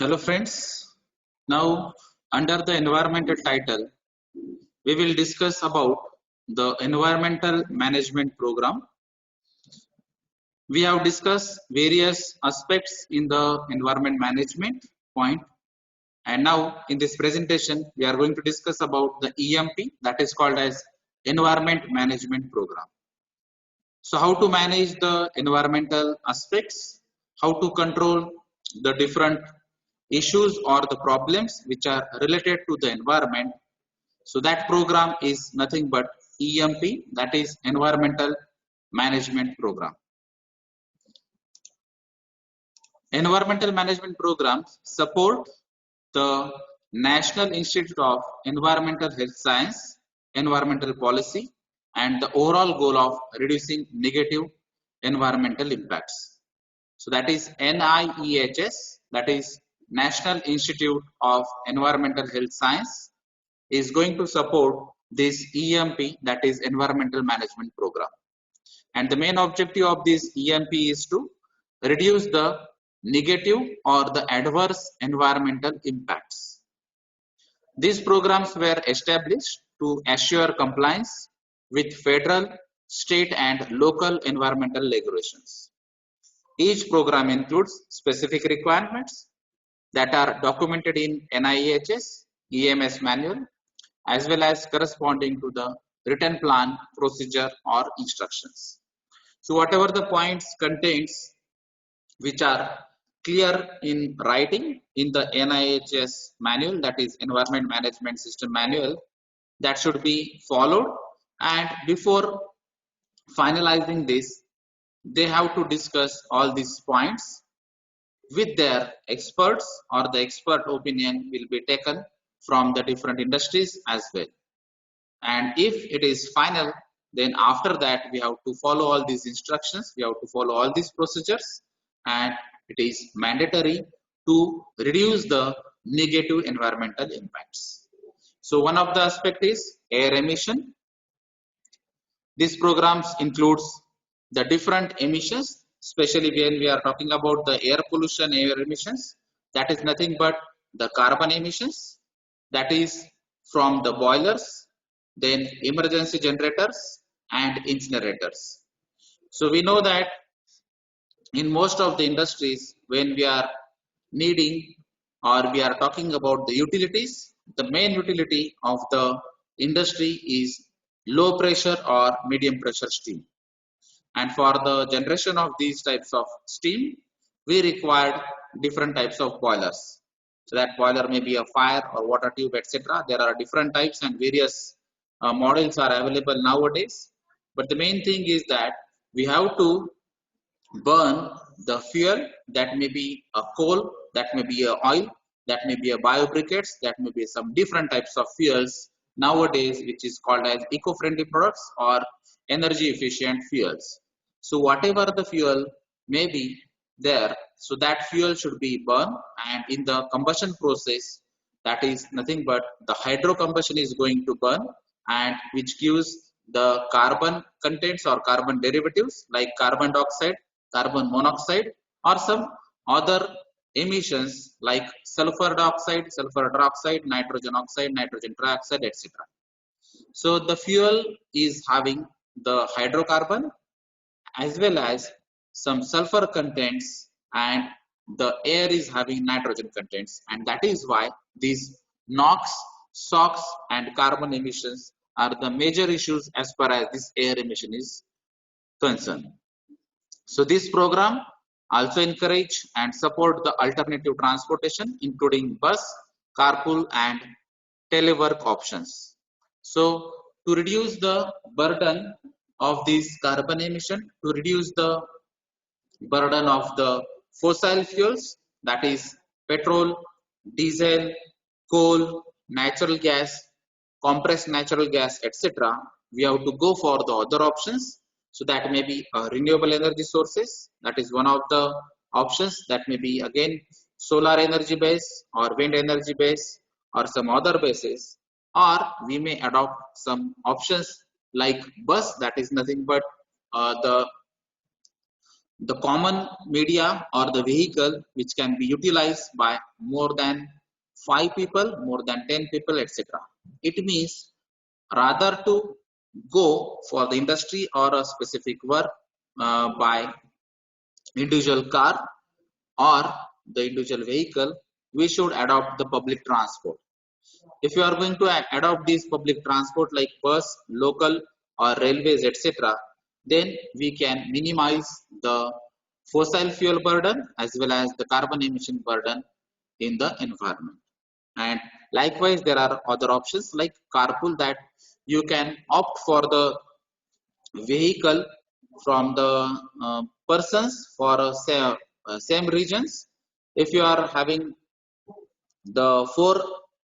Hello friends. Now under the environmental title, we will discuss about the environmental management program. We have discussed various aspects in the environment management point, and now in this presentation we are going to discuss about the EMP, that is called as environment management program. So how to manage the environmental aspects, how to control the different issues or the problems which are related to the environment. So that program is nothing but EMP, that is environmental management program. Environmental management programs support the National Institute of Environmental Health Science, environmental policy, and the overall goal of reducing negative environmental impacts. So that is NIEHS, that is National Institute of Environmental Health Science, is going to support this EMP, that is environmental management program. And the main objective of this EMP is to reduce the negative or the adverse environmental impacts. These programs were established to assure compliance with federal, state and local environmental regulations. Each program includes specific requirements that are documented in NIEHS EMS manual as well as corresponding to the written plan, procedure or instructions. So whatever the points contains which are clear in writing in the NIEHS manual, that is Environment Management System Manual, that should be followed, and before finalizing this they have to discuss all these points with their experts, or the expert opinion will be taken from the different industries as well. And if it is final, then after that we have to follow all these instructions, we have to follow all these procedures, and it is mandatory to reduce the negative environmental impacts. So one of the aspect is air emission. These programs includes the different emissions, especially when we are talking about the air pollution, air emissions, that is nothing but the carbon emissions, that is from the boilers, then emergency generators and incinerators. So we know that in most of the industries, when we are needing or we are talking about the utilities, the main utility of the industry is low pressure or medium pressure steam. And for the generation of these types of steam, we required different types of boilers. So that boiler may be a fire or water tube, etc. There are different types and various models are available nowadays. But the main thing is that we have to burn the fuel, that may be a coal, that may be a oil, that may be a biobriquettes, that may be some different types of fuels nowadays, which is called as eco-friendly products or energy efficient fuels. So whatever the fuel may be there, so that fuel should be burned, and in the combustion process, that is nothing but the hydro combustion is going to burn, and which gives the carbon contents or carbon derivatives like carbon dioxide, carbon monoxide or some other emissions like sulfur dioxide, sulfur trioxide, nitrogen oxide, nitrogen trioxide, etc. So the fuel is having the hydrocarbon as well as some sulfur contents, and the air is having nitrogen contents, and that is why these NOx, SOx and carbon emissions are the major issues as far as this air emission is concerned. So this program also encourage and support the alternative transportation, including bus, carpool and telework options. So to reduce the burden of this carbon emission, to reduce the burden of the fossil fuels, that is petrol, diesel, coal, natural gas, compressed natural gas, etc. We have to go for the other options. So that may be renewable energy sources, that is one of the options. That may be again solar energy base or wind energy base or some other bases, or we may adopt some options like bus, that is nothing but the the common media or the vehicle which can be utilized by more than 5 people, more than 10 people, etc. It means rather to go for the industry or a specific work by individual car or the individual vehicle, we should adopt the public transport. If you are going to adopt these public transport like bus, local or railways, etc., then we can minimize the fossil fuel burden as well as the carbon emission burden in the environment. And likewise, there are other options like carpool, that you can opt for the vehicle from the persons for same regions. If you are having the four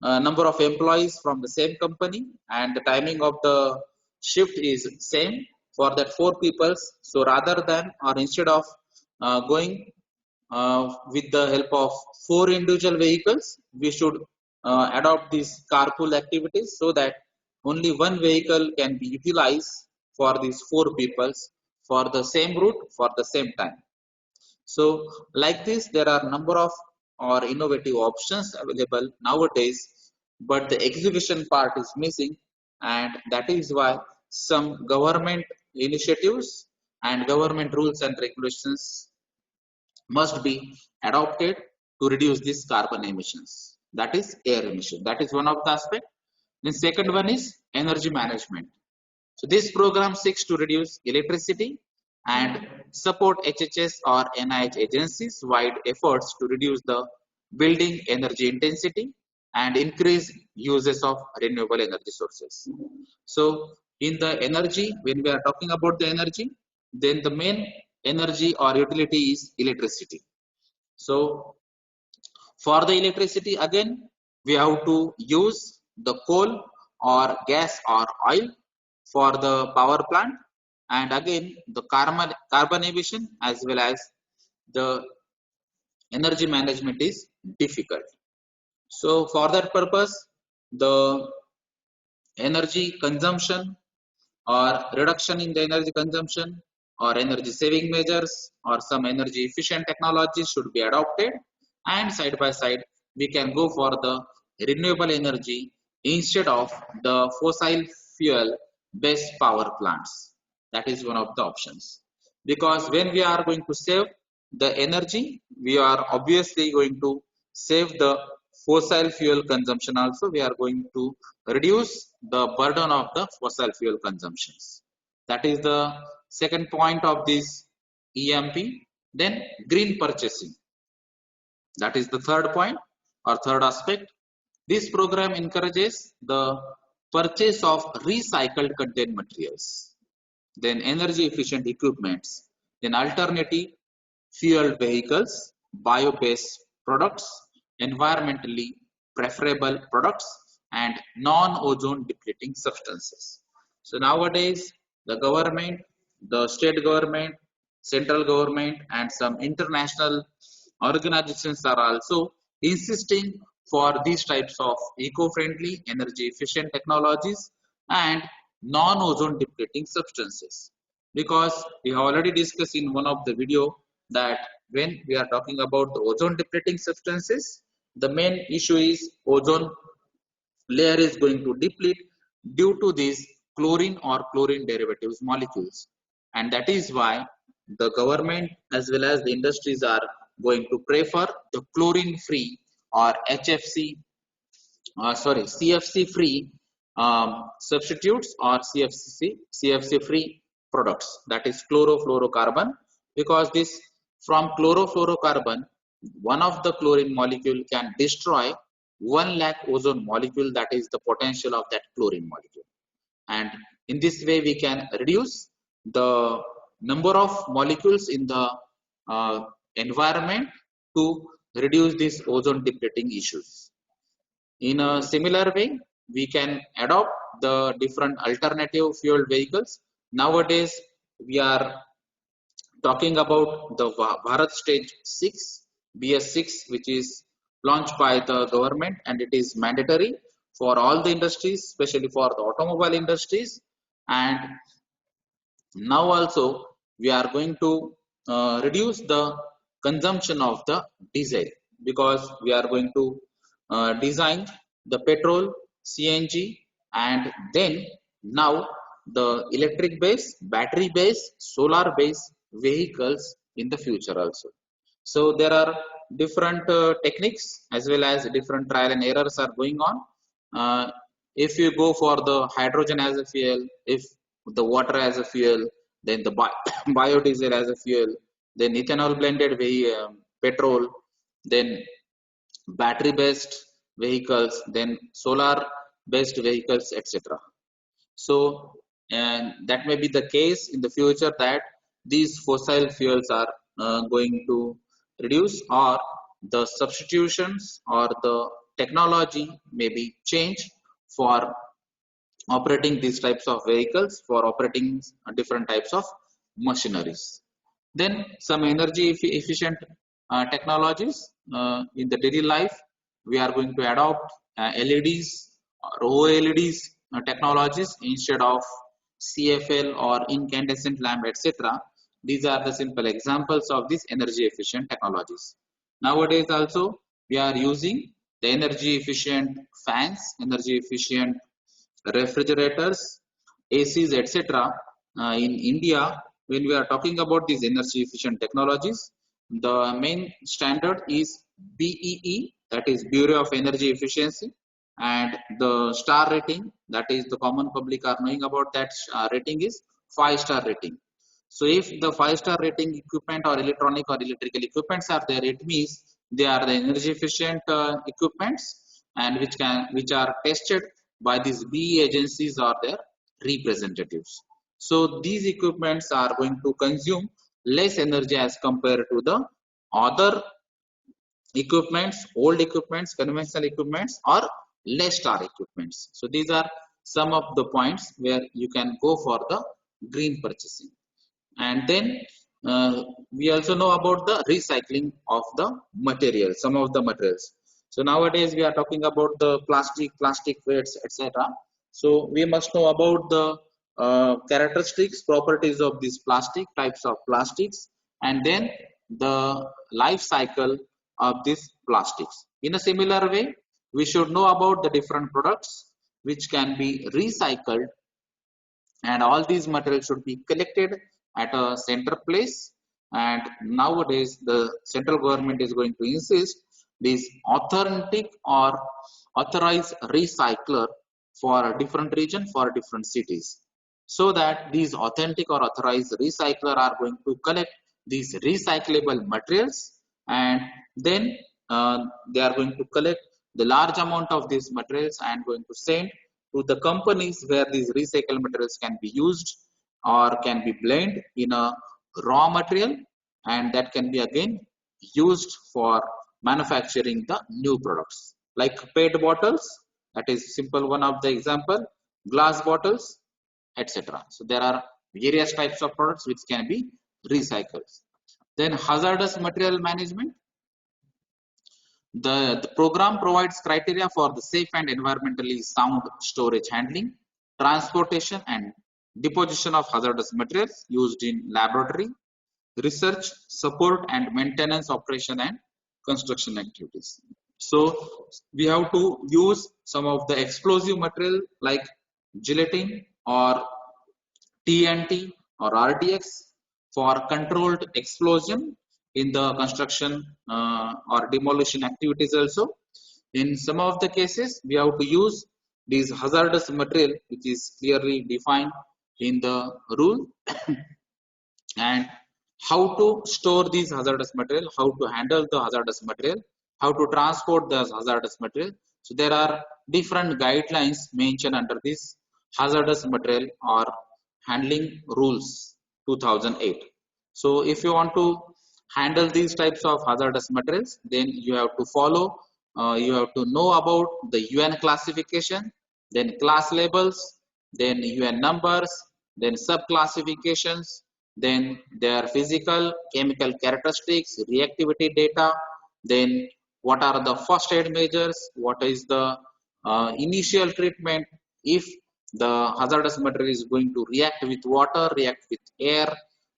number of employees from the same company and the timing of the shift is same for that four peoples, so rather than or instead of going with the help of four individual vehicles, we should adopt these carpool activities so that only one vehicle can be utilized for these four peoples for the same route for the same time. So like this, there are number of or innovative options available nowadays, but the execution part is missing, and that is why some government initiatives and government rules and regulations must be adopted to reduce these carbon emissions. That is air emission. That is one of the aspect. The second one is energy management. So this program seeks to reduce electricity and support HHS or NIH agencies wide efforts to reduce the building energy intensity and increase uses of renewable energy sources. So in the energy, when we are talking about the energy, then the main energy or utility is electricity. So for the electricity, again, we have to use the coal or gas or oil for the power plant, and again the carbon emission as well as the energy management is difficult. So for that purpose, the energy consumption or reduction in the energy consumption or energy saving measures or some energy efficient technologies should be adopted, and side by side we can go for the renewable energy instead of the fossil fuel based power plants. That is one of the options, because when we are going to save the energy, we are obviously going to save the fossil fuel consumption also. We are going to reduce the burden of the fossil fuel consumptions. That is the second point of this EMP. Then green purchasing. That is the third point or third aspect. This program encourages the purchase of recycled content materials, then energy efficient equipments, then alternative fueled vehicles, bio-based products, environmentally preferable products, and non-ozone depleting substances. So nowadays, the government, the state government, central government, and some international organizations are also insisting for these types of eco-friendly, energy-efficient technologies and non-ozone depleting substances. Because we have already discussed in one of the video that when we are talking about the ozone depleting substances, the main issue is ozone layer is going to deplete due to these chlorine or chlorine derivatives molecules, and that is why the government as well as the industries are going to prefer the chlorine free or HFC CFC free substitutes or CFC free products, that is chlorofluorocarbon, because this from chlorofluorocarbon, one of the chlorine molecule can destroy 1 lakh ozone molecule, that is the potential of that chlorine molecule. And in this way we can reduce the number of molecules in the environment to reduce these ozone depleting issues. In a similar way, we can adopt the different alternative fuel vehicles. Nowadays, we are talking about the Bharat Stage 6, BS6, which is launched by the government, and it is mandatory for all the industries, especially for the automobile industries. And now also we are going to reduce the consumption of the diesel, because we are going to design the petrol, CNG, and then now the electric based, battery based, solar based vehicles in the future also. So there are different techniques as well as different trial and errors are going on. Uh, if you go for the hydrogen as a fuel, if the water as a fuel, then the biodiesel as a fuel, then ethanol blended petrol, then battery based vehicles, then solar based vehicles, etc. So, and that may be the case in the future that these fossil fuels are going to reduce, or the substitutions or the technology may be changed for operating these types of vehicles, for operating different types of machineries. Then some energy efficient technologies in the daily life, we are going to adopt LEDs or OLEDs technologies instead of CFL or incandescent lamp, etc. These are the simple examples of these energy efficient technologies. Nowadays also we are using the energy efficient fans, energy efficient refrigerators, ACs, etc. In India, when we are talking about these energy efficient technologies, the main standard is BEE, that is Bureau of Energy Efficiency, and the star rating, that is the common public are knowing about that rating, is 5-star rating. So if the 5-star rating equipment or electronic or electrical equipments are there, it means they are the energy efficient equipments, and which are tested by these BE agencies or their representatives. So these equipments are going to consume less energy as compared to the other equipments, old equipments, conventional equipments, or less star equipments. So these are some of the points where you can go for the green purchasing. And then we also know about the recycling of the materials, some of the materials. So nowadays we are talking about the plastic waste, etc. So we must know about the characteristics, properties of these plastic types of plastics, and then the life cycle of these plastics. In a similar way, we should know about the different products which can be recycled, and all these materials should be collected at a center place. And nowadays the central government is going to insist this authentic or authorized recycler for a different region, for different cities, so that these authentic or authorized recycler are going to collect these recyclable materials, and then they are going to collect the large amount of these materials and going to send to the companies where these recycled materials can be used or can be blended in a raw material, and that can be again used for manufacturing the new products like PET bottles, that is simple one of the example, glass bottles, etc. So there are various types of products which can be recycled. Then hazardous material management. The program provides criteria for the safe and environmentally sound storage, handling, transportation, and deposition of hazardous materials used in laboratory, research, support, and maintenance, operation, and construction activities. So we have to use some of the explosive material like gelatin or TNT or RDX for controlled explosion in the construction or demolition activities also. In some of the cases, we have to use this hazardous material which is clearly defined in the rule and how to store these hazardous material, how to handle the hazardous material, how to transport the hazardous material. So there are different guidelines mentioned under this hazardous material or handling rules 2008. So if you want to handle these types of hazardous materials, then you have to follow, you have to know about the UN classification, then class labels, then UN numbers, then sub classifications, then their physical, chemical characteristics, reactivity data, then what are the first aid measures, what is the initial treatment if the hazardous material is going to react with water, react with air,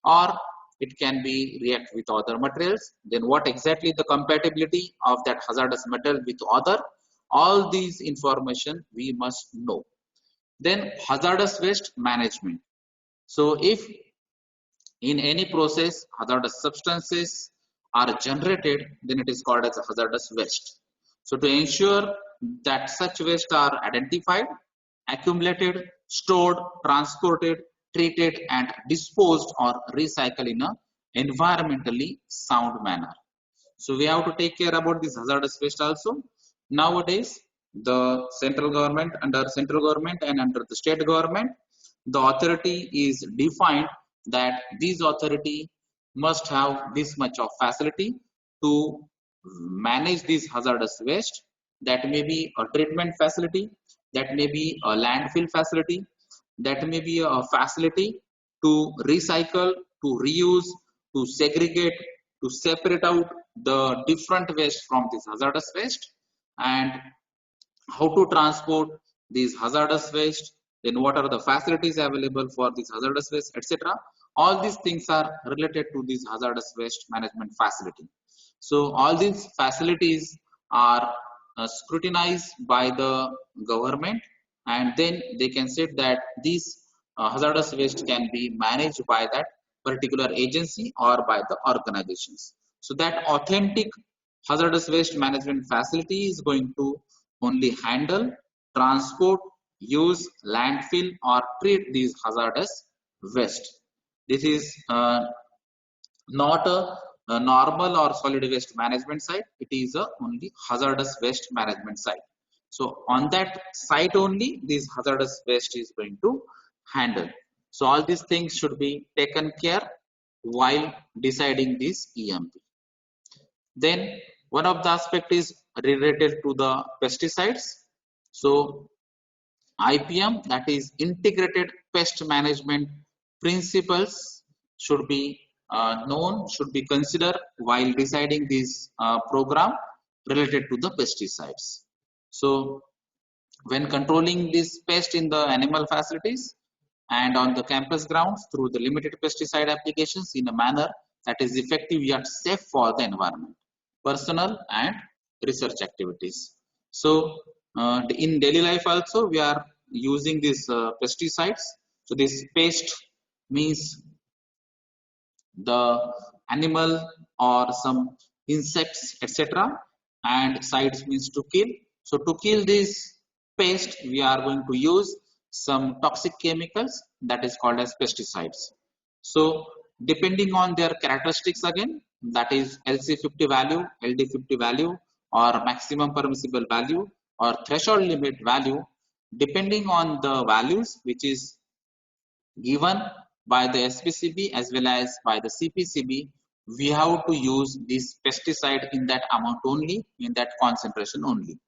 or it can be react with other materials, then what exactly the compatibility of that hazardous metal with other, all these information we must know. Then hazardous waste management. So if in any process hazardous substances are generated, then it is called as a hazardous waste. So to ensure that such waste are identified, accumulated, stored, transported, treated and disposed or recycled in a environmentally sound manner. So we have to take care about this hazardous waste also. Nowadays, the central government, under central government and under the state government, the authority is defined that this authority must have this much of facility to manage this hazardous waste. That may be a treatment facility, that may be a landfill facility, that may be a facility to recycle, to reuse, to segregate, to separate out the different waste from this hazardous waste, and how to transport these hazardous waste, then what are the facilities available for this hazardous waste, etc. All these things are related to this hazardous waste management facility. So all these facilities are scrutinized by the government, and then they can say that these hazardous waste can be managed by that particular agency or by the organizations. So that authentic hazardous waste management facility is going to only handle, transport, use, landfill or treat these hazardous waste. This is not a normal or solid waste management site. It is a only hazardous waste management site. So on that site only this hazardous waste is going to handle. So all these things should be taken care while deciding this EMP. Then one of the aspect is related to the pesticides. So IPM, that is integrated pest management principles, should be known, should be considered while deciding this program related to the pesticides. So when controlling this pest in the animal facilities and on the campus grounds through the limited pesticide applications in a manner that is effective yet safe for the environment, personal and research activities. So in daily life also we are using these pesticides. So this pest means the animal or some insects, etc. And sides means to kill. So to kill this pest, we are going to use some toxic chemicals that is called as pesticides. So depending on their characteristics again, that is LC50 value, LD50 value or maximum permissible value or threshold limit value, depending on the values which is given by the SPCB as well as by the CPCB, we have to use this pesticide in that amount only, in that concentration only,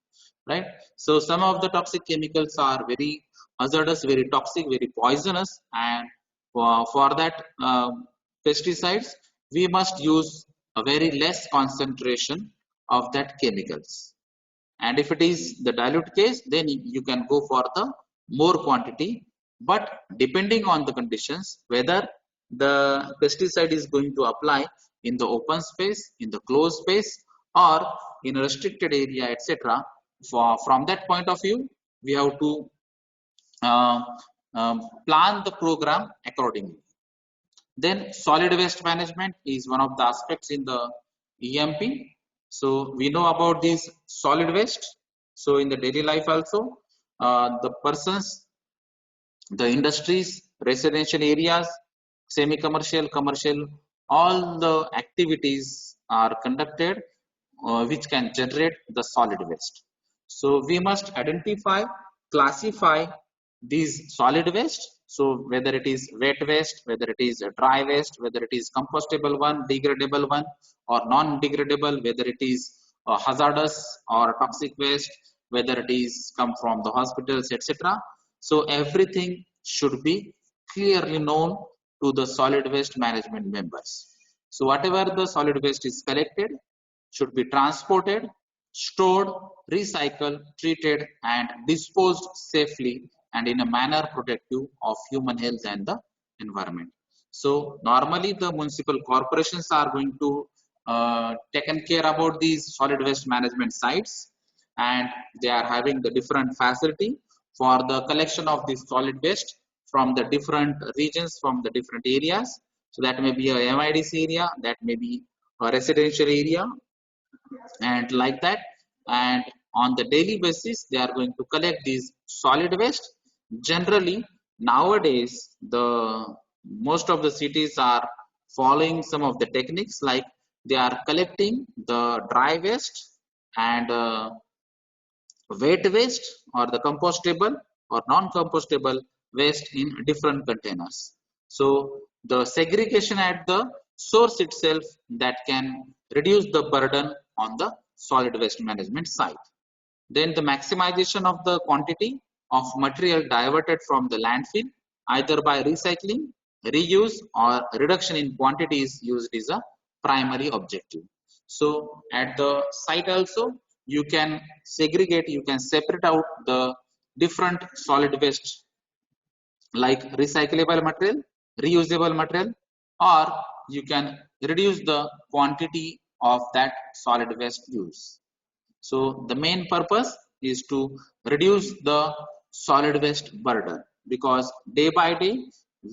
right? So some of the toxic chemicals are very hazardous, very toxic, very poisonous, and for that pesticides, we must use a very less concentration of that chemicals. And if it is the dilute case, then you can go for the more quantity, but depending on the conditions, whether the pesticide is going to apply in the open space, in the closed space or in a restricted area, etc. From that point of view, we have to uh, plan the program accordingly. Then solid waste management is one of the aspects in the EMP. So we know about this solid waste. So in the daily life also, the persons, the industries, residential areas, semi-commercial, commercial, all the activities are conducted which can generate the solid waste. So we must identify, classify these solid waste. So whether it is wet waste, whether it is a dry waste, whether it is compostable one, degradable one, or non-degradable, whether it is hazardous or toxic waste, whether it is come from the hospitals, etc. So everything should be clearly known to the solid waste management members. So whatever the solid waste is collected should be transported, stored, recycled, treated and disposed safely and in a manner protective of human health and the environment. So normally the municipal corporations are going to taken care about these solid waste management sites, and they are having the different facility for the collection of this solid waste from the different regions, from the different areas. So that may be a MIDC area, that may be a residential area, and like that. And on the daily basis they are going to collect these solid waste. Generally nowadays the most of the cities are following some of the techniques, like they are collecting the dry waste and wet waste or the compostable or non-compostable waste in different containers. So the segregation at the source itself that can reduce the burden on the solid waste management side. Then the maximization of the quantity of material diverted from the landfill either by recycling, reuse or reduction in quantities used is a primary objective. So at the site also you can segregate, you can separate out the different solid waste like recyclable material, reusable material, or you can reduce the quantity of that solid waste use. So the main purpose is to reduce the solid waste burden, because day by day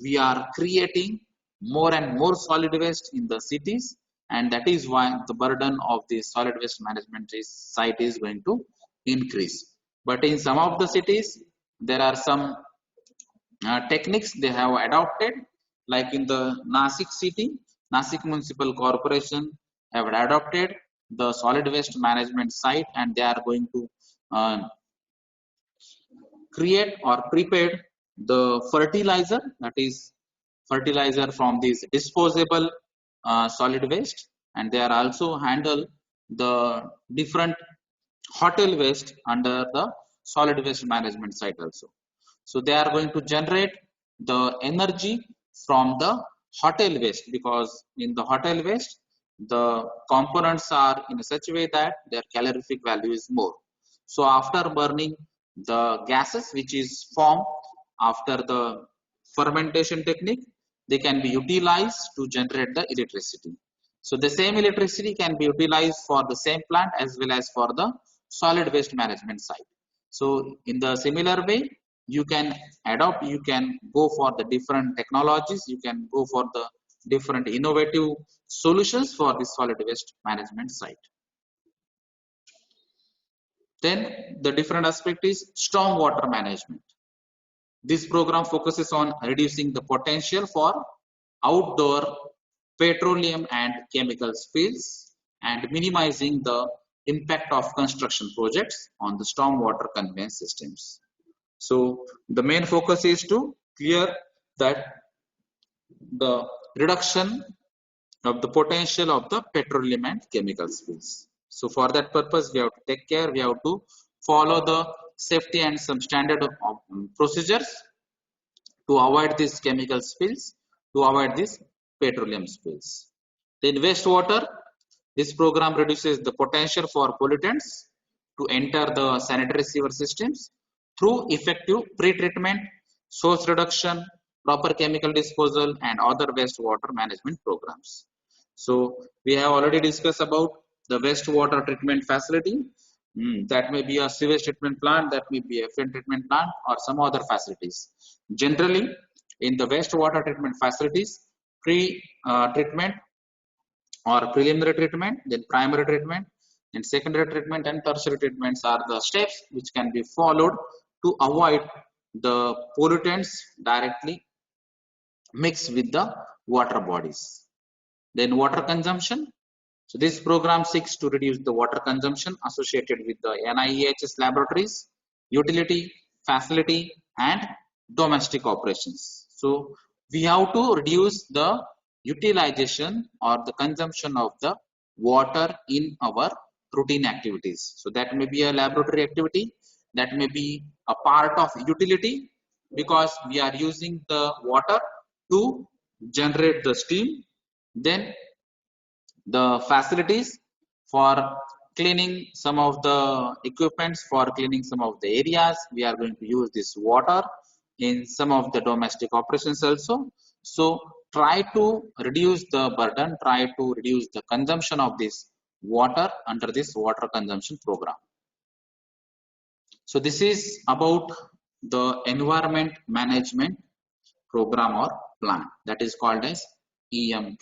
we are creating more and more solid waste in the cities, and that is why the burden of the solid waste management site is going to increase. But in some of the cities there are some techniques they have adopted, like in the Nasik city, Nasik Municipal Corporation have adopted the solid waste management site, and they are going to uh, create or prepare the fertilizer, that is fertilizer from these disposable solid waste, and they are also handle the different hotel waste under the solid waste management site also. So they are going to generate the energy from the hotel waste, because in the hotel waste the components are in such a way that their calorific value is more. So after burning the gases which is formed after the fermentation technique, they can be utilized to generate the electricity. So the same electricity can be utilized for the same plant as well as for the solid waste management site. So in the similar way, you can adopt, you can go for the different technologies, you can go for the different innovative solutions for the solid waste management site. Then the different aspect is stormwater management. This program focuses on reducing the potential for outdoor petroleum and chemical spills and minimizing the impact of construction projects on the stormwater conveyance systems. So the main focus is to clear that the reduction of the potential of the petroleum and chemical spills. So for that purpose, we have to take care, we have to follow the safety and some standard of procedures to avoid these chemical spills, to avoid these petroleum spills. Then wastewater, this program reduces the potential for pollutants to enter the sanitary sewer systems through effective pre-treatment, source reduction, proper chemical disposal, and other wastewater management programs. So we have already discussed about the wastewater treatment facility. That may be a sewage treatment plant, that may be a effluent treatment plant, or some other facilities. Generally, in the wastewater treatment facilities, pre-treatment or preliminary treatment, then primary treatment, then secondary treatment, and tertiary treatments are the steps which can be followed to avoid the pollutants directly mixed with the water bodies. Then water consumption. So this program seeks to reduce the water consumption associated with the NIEHS laboratories, utility, facility, and domestic operations. So we have to reduce the utilization or the consumption of the water in our routine activities. So that may be a laboratory activity, that may be a part of utility, because we are using the water to generate the steam. Then the facilities for cleaning some of the equipments, for cleaning some of the areas, we are going to use this water in some of the domestic operations also. So try to reduce the burden, try to reduce the consumption of this water under this water consumption program. So this is about the environment management program or plan, that is called as EMP.